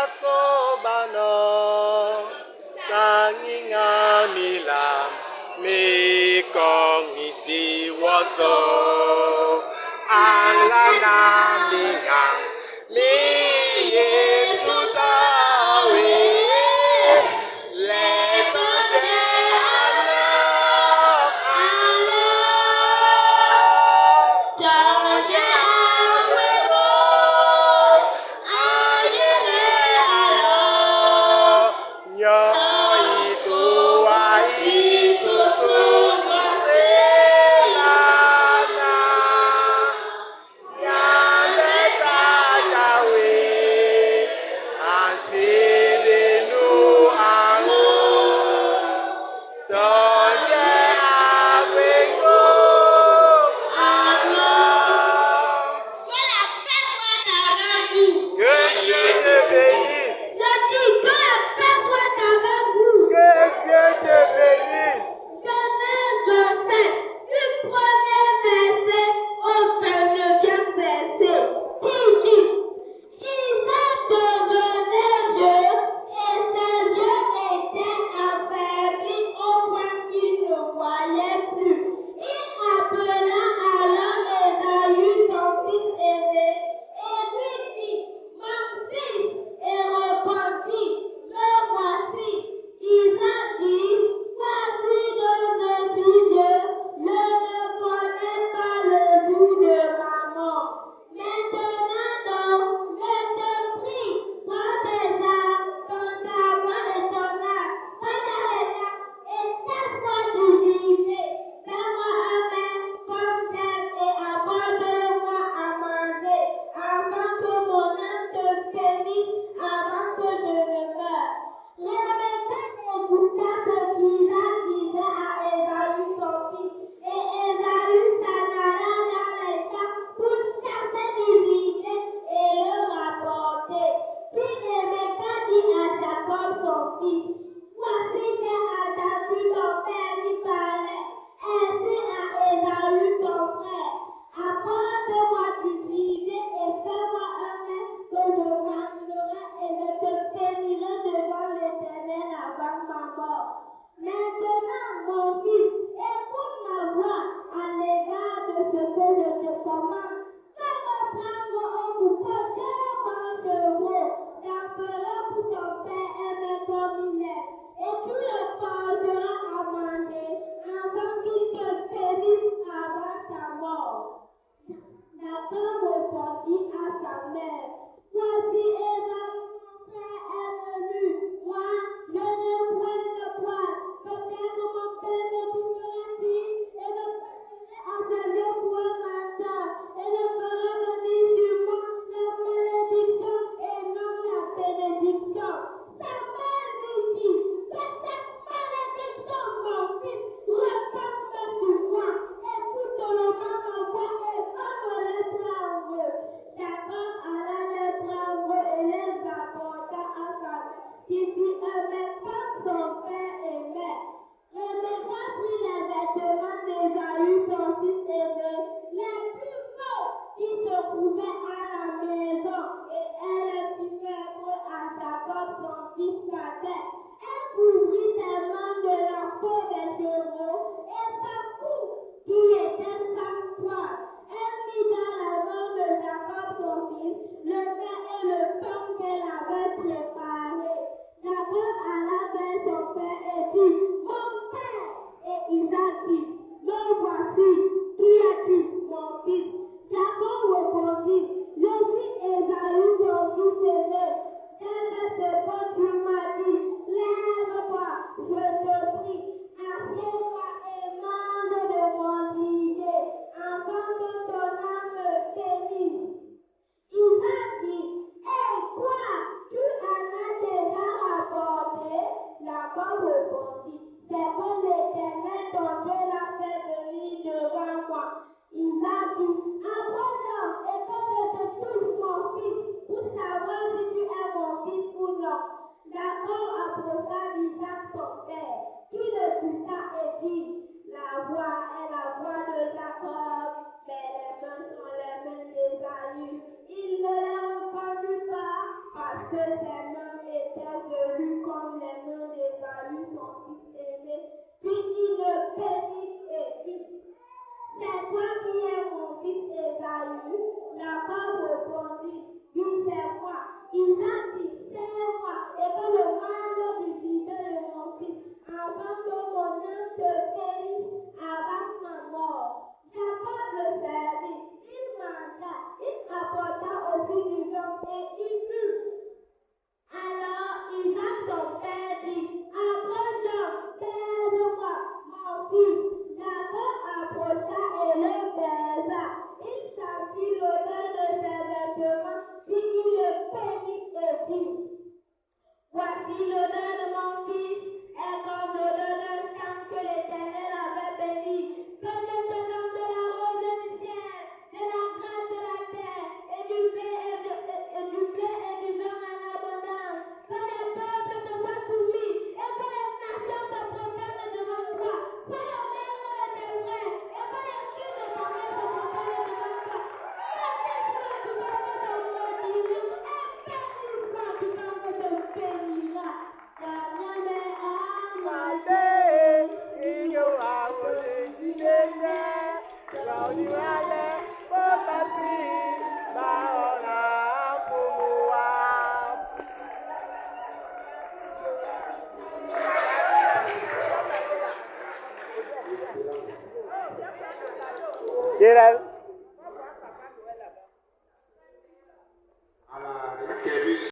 sobano sanginga milam mi kong isi waso ang lanam lingang mi Yesu tawi leto de Allah Taja wego ayele alo nyo itu ai susu selana ya beta yawe asibinu angu Taja wego Que Dieu te bénisse. Je dis que la paix soit avec vous. Que Dieu te bénisse. Genèse 27, du premier verset au 29e verset, qui dit Isaac devenait vieux et ses yeux étaient affaiblis au point qu'il ne voyait plus. Il appela alors Ésaü, son fils aîné, et lui dit Mon fils, et répondit Le voici. Isaac dit Voici que je suis vieux, je ne connais pas le jour de ma mort. Maintenant donc, je te prie, prends tes armes, ton sabot et ton arc, va dans les champs et chasse-moi du gibier. Fais-moi un mets comme j'aime et apporte-le-moi à manger, afin que mon âme te bénisse avant que je ne meure. Rebecca écouta ce qu'Isaac disait à Ésaü son fils, et Ésaü s'en alla dans les champs pour chasser du gibier et le rapporter. Puis Rebecca dit à Jacob son fils, Voici j'ai entendu ton père lui parler, ainsi à Ésaü ton frère. Apporte-moi du gibier et fais-moi un mets que je mangerai et je te bénirai devant l'Éternel avant ma mort. Maintenant, mon fils, écoute ma voix à l'égard de ce que je te commande. Fais-moi prendre au couteau 2 bons chevaux. J'en ferai pour ton père un mets comme il aime. Et tu le porteras à manger afin qu'il te bénisse avant sa mort. Jacob répondit à sa mère, Voici Ésaü, mon frère est venu. Moi, je n'ai point de poil. Peut-être mon père me trouvera-t-il et me passerai à ses yeux pour un menteur et ne fera venir sur moi la malédiction et non la bénédiction. Sa mère lui dit, Que cette malédiction, mon fils, retombe sur moi. Écoute seulement ma voix et va me les prendre. Jacob alla les prendre et les apporta à sa mère, qui fit un mets comme son père aimait. Rebecca prit les vêtements d'Ésaü, son fils aîné, les plus beaux qui se trouvaient à la maison, et elle les fit mettre à Jacob, son fils cadet. Elle couvrit ses mains de la peau des chevaux et sa cou, qui était sans poil. Elle mit dans la main de Jacob, son fils, le pain et le pain qu'elle avait préparé. Jacob alla vers son père et dit, Mon père! Et Isaac dit, Me voici, qui es-tu, mon fils? Jacob répondit, Je suis Ésaü, ton fils aîné. J'ai fait ce que tu m'as dit. Lève-toi, je te prie, assieds-toi et mange de mon gibier, afin que ton âme me bénisse. Isaac dit, quoi? Tu en as déjà rapporté? Jacob répondit, C'est que l'Éternel ton Dieu l'a fait venir devant moi. Isaac dit, Apprends donc et que je te touche mon fils pour savoir si tu es mon fils ou non. Jacob approcha d'Isaac son père, qui le toucha et dit, La voix est la voix de Jacob, mais les mains sont les mains d'Ésaü. Il ne les reconnut pas parce que ses mains étaient velues comme les mains d'Ésaü, son fils aîné. Puis il le bénit et dit, c'est toi qui es mon fils Ésaü. Jacob répondit, oui, c'est moi. Isaac dit, c'est moi. Et que le mal du fidèle de mon fils, avant que mon âme te périsse avant ma mort. Jacob le servit, il mangea, il apporta aussi du vin et il but. Alors Isaac son père dit, approche-donc, baise-moi, mon fils. Jacob approcha et le baisa. Il sentit l'odeur de ses vêtements, puis il le bénit et dit, voici l'odeur de mon fils, est comme l'odeur d'un champ que l'Éternel avait béni. Que Dieu te donne de la rose du ciel, de la grâce de la terre, et du blé et du vin en abondance. Que les peuples te soient soumis, et que les nations te protègent devant toi. Sois au maître de tes frères, et que les fils de ta mère te protègent devant toi. Bénis-moi du temps que te maudira, et bénis-moi du temps que te bénira. Gerald.